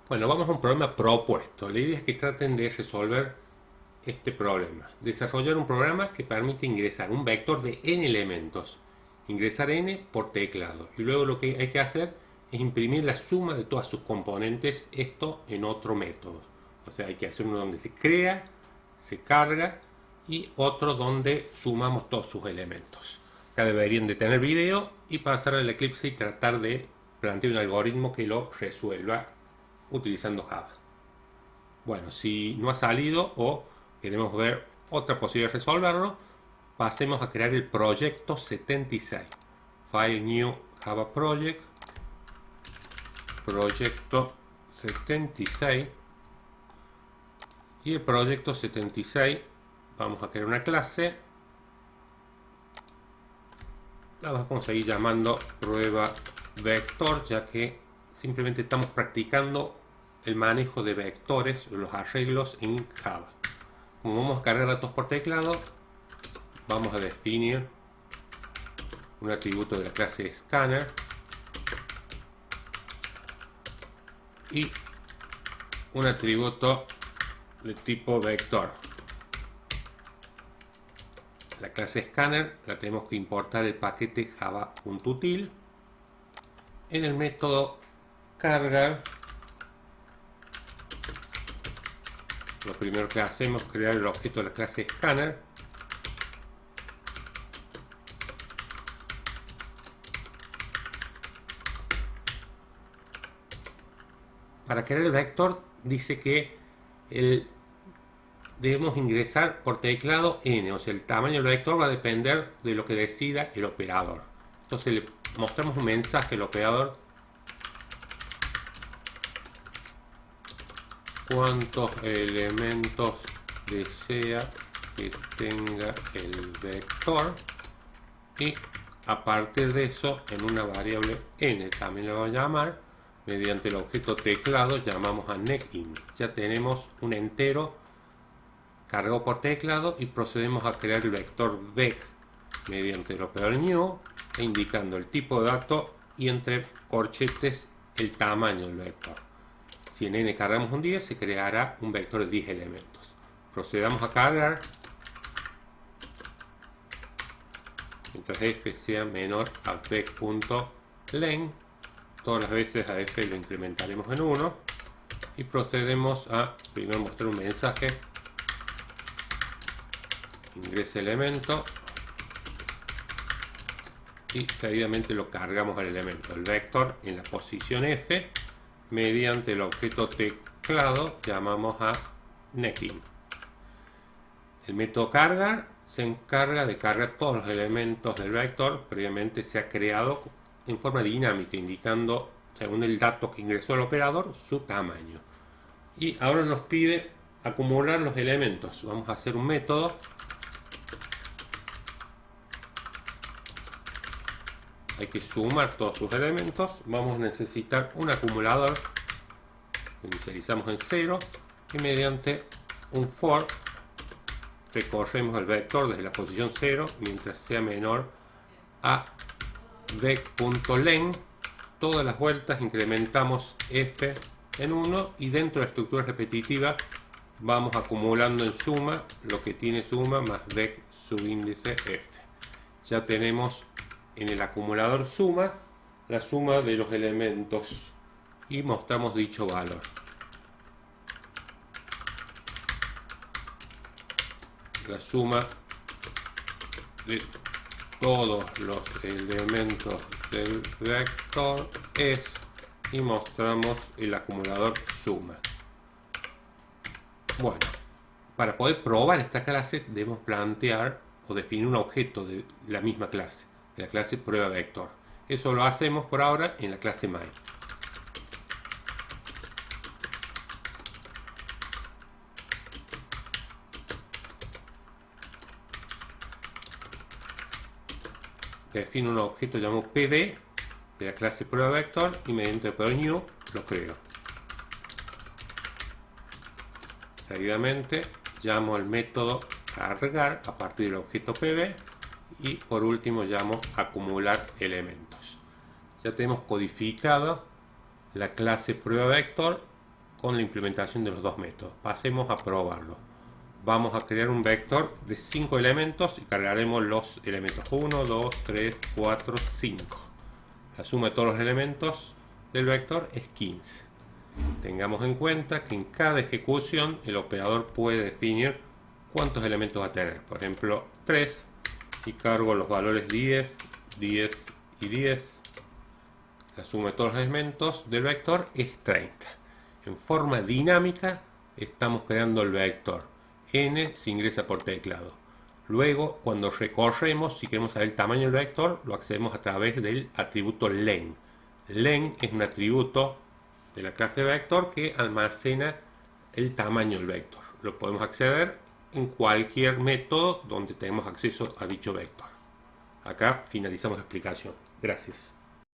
Bueno, vamos a un problema propuesto. La idea es que traten de resolver este problema. Desarrollar un programa que permite ingresar un vector de n elementos. Ingresar n por teclado. Y luego lo que hay que hacer es imprimir la suma de todas sus componentes, esto en otro método. O sea, hay que hacer uno donde se crea, se carga y otro donde sumamos todos sus elementos. Acá deberían de tener video y pasar al Eclipse y tratar de plantear un algoritmo que lo resuelva utilizando Java. Bueno, si no ha salido o queremos ver otra posibilidad de resolverlo, pasemos a crear el proyecto 76. File New Java Project, proyecto 76. Y el proyecto 76 vamos a crear una clase. La vamos a ir llamando prueba vector, ya que simplemente estamos practicando el manejo de vectores, los arreglos en Java. Como vamos a cargar datos por teclado, vamos a definir un atributo de la clase scanner y un atributo de tipo vector. La clase scanner la tenemos que importar el paquete java.util. En el método cargar, lo primero que hacemos es crear el objeto de la clase scanner. Para crear el vector dice que debemos ingresar por teclado n, o sea, el tamaño del vector va a depender de lo que decida el operador. Entonces le mostramos un mensaje al operador: cuántos elementos desea que tenga el vector, y a partir de eso, en una variable n, también lo vamos a llamar, mediante el objeto teclado llamamos a netin. Ya tenemos un entero cargado por teclado y procedemos a crear el vector vec mediante el operador new e indicando el tipo de dato y entre corchetes el tamaño del vector. Si en n cargamos un 10, se creará un vector de 10 elementos. Procedamos a cargar mientras f sea menor a vec.len. Todas las veces a f lo incrementaremos en 1 y procedemos a primero mostrar un mensaje: ingrese elemento, y seguidamente lo cargamos al elemento, el vector, en la posición f. Mediante el objeto teclado llamamos a netin. El método cargar se encarga de cargar todos los elementos del vector. Previamente se ha creado en forma dinámica, indicando según el dato que ingresó el operador su tamaño. Y ahora nos pide acumular los elementos. Vamos a hacer un método. Hay que sumar todos sus elementos. Vamos a necesitar un acumulador. Lo inicializamos en 0 y mediante un for recorremos el vector desde la posición 0 mientras sea menor a vec.len. Todas las vueltas incrementamos f en 1 y dentro de la estructura repetitiva vamos acumulando en suma lo que tiene suma más vec subíndice f. Ya tenemos en el acumulador suma la suma de los elementos y mostramos dicho valor. La suma de todos los elementos del vector es, y mostramos el acumulador suma. Bueno, para poder probar esta clase debemos plantear o definir un objeto de la misma clase, de la clase prueba vector. Eso lo hacemos por ahora en la clase main. Defino un objeto llamado pd de la clase prueba vector y mediante el operador new lo creo. Seguidamente llamo al método cargar a partir del objeto pd y por último llamo acumular elementos. Ya tenemos codificado la clase prueba vector con la implementación de los dos métodos. Pasemos a probarlo. Vamos a crear un vector de 5 elementos y cargaremos los elementos 1, 2, 3, 4, 5. La suma de todos los elementos del vector es 15. Tengamos en cuenta que en cada ejecución el operador puede definir cuántos elementos va a tener. Por ejemplo, 3, y cargo los valores 10, 10 y 10. La suma de todos los elementos del vector es 30. En forma dinámica estamos creando el vector. N se ingresa por teclado. Luego, cuando recorremos, si queremos saber el tamaño del vector, lo accedemos a través del atributo len. Len es un atributo de la clase vector que almacena el tamaño del vector. Lo podemos acceder en cualquier método donde tenemos acceso a dicho vector. Acá finalizamos la explicación. Gracias.